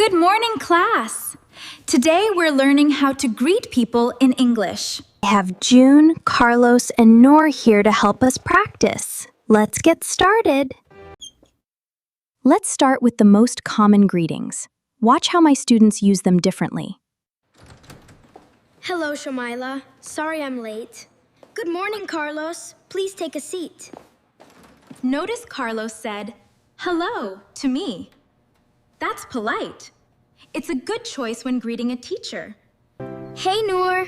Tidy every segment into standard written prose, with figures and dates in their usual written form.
Good morning, class! Today we're learning how to greet people in English. I have June, Carlos, and Noor here to help us practice. Let's get started. Let's start with the most common greetings. Watch how my students use them differently. Hello, Shamila. Sorry I'm late. Good morning, Carlos. Please take a seat. Notice Carlos said, "Hello" to me. That's polite. It's a good choice when greeting a teacher. Hey, Noor.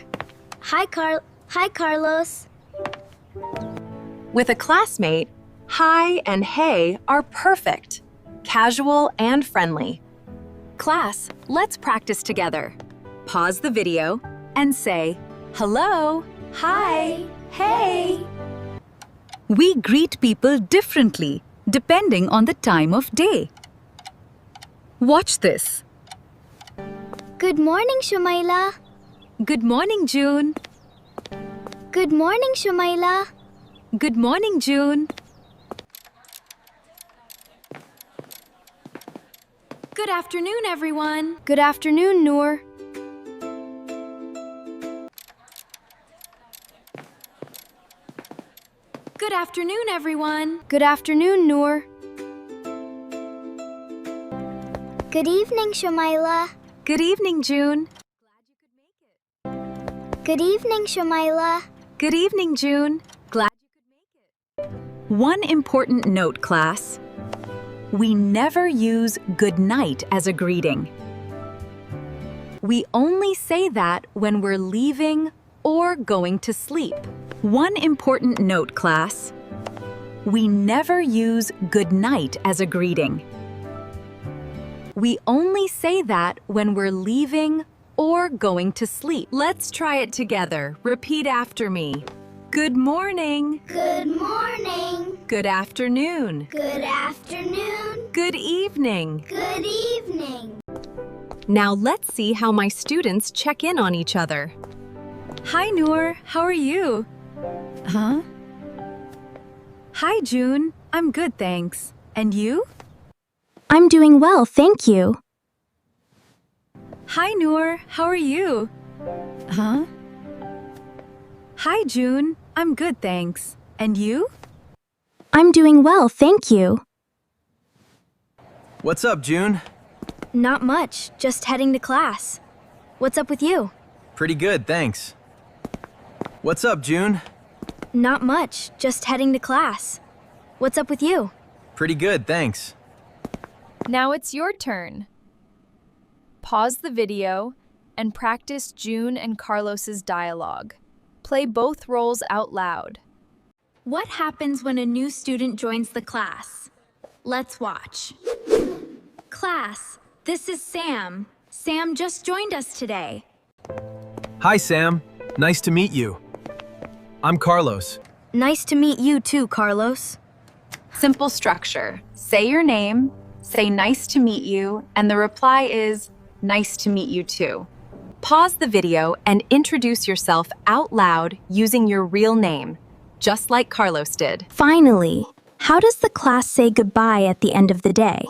Hi, Carlos. With a classmate, hi and hey are perfect, casual and friendly. Class, let's practice together. Pause the video and say, hello, hi, hey. We greet people differently depending on the time of day. Watch this. Good morning, Shamila. Good morning, June. Good morning, Shamila. Good morning, June. Good afternoon, everyone. Good afternoon, Noor. Good afternoon, everyone. Good afternoon, Noor. Good evening, Shamila. Good evening, June. Good evening, Shamila. Good evening, June. Glad you could make it. One important note, class. We never use good night as a greeting. We only say that when we're leaving or going to sleep. One important note, class. We never use good night as a greeting. We only say that when we're leaving or going to sleep. Let's try it together. Repeat after me. Good morning. Good morning. Good afternoon. Good afternoon. Good evening. Good evening. Now let's see how my students check in on each other. Hi, Noor. How are you? Huh? Hi, June. I'm good, thanks. And you? I'm doing well, thank you. Hi, Noor. How are you? Huh? Hi, June. I'm good, thanks. And you? I'm doing well, thank you. What's up, June? Not much, just heading to class. What's up with you? Pretty good, thanks. What's up, June? Not much, just heading to class. What's up with you? Pretty good, thanks. Now it's your turn. Pause the video and practice June and Carlos's dialogue. Play both roles out loud. What happens when a new student joins the class? Let's watch. Class, this is Sam. Sam just joined us today. Hi, Sam. Nice to meet you. I'm Carlos. Nice to meet you too, Carlos. Simple structure. Say your name, say nice to meet you, and the reply is nice to meet you too. Pause the video and introduce yourself out loud using your real name, just like Carlos did. Finally, how does the class say goodbye at the end of the day?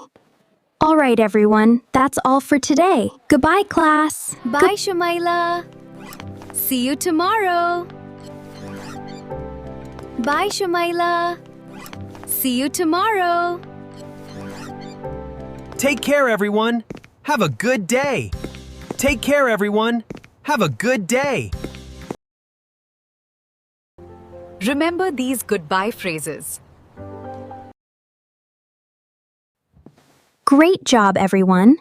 All right, everyone, that's all for today. Goodbye, class. Bye, Shamila. See you tomorrow. Bye, Shamila. See you tomorrow. Take care, everyone. Have a good day. Take care, everyone. Have a good day. Remember these goodbye phrases. Great job, everyone.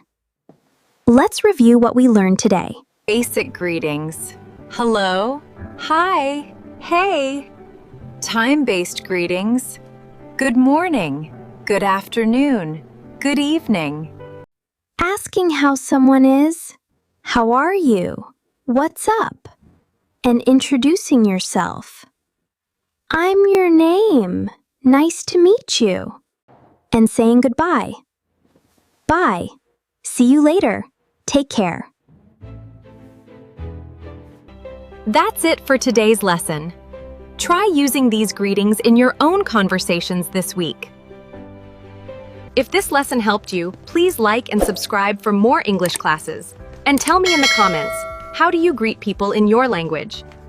Let's review what we learned today. Basic greetings. Hello, hi, hey. Time-based greetings. Good morning, good afternoon, good evening. Asking how someone is, how are you, what's up, and introducing yourself. I'm your name, nice to meet you, and saying goodbye. Bye, see you later, take care. That's it for today's lesson. Try using these greetings in your own conversations this week. If this lesson helped you, please like and subscribe for more English classes. And tell me in the comments, how do you greet people in your language?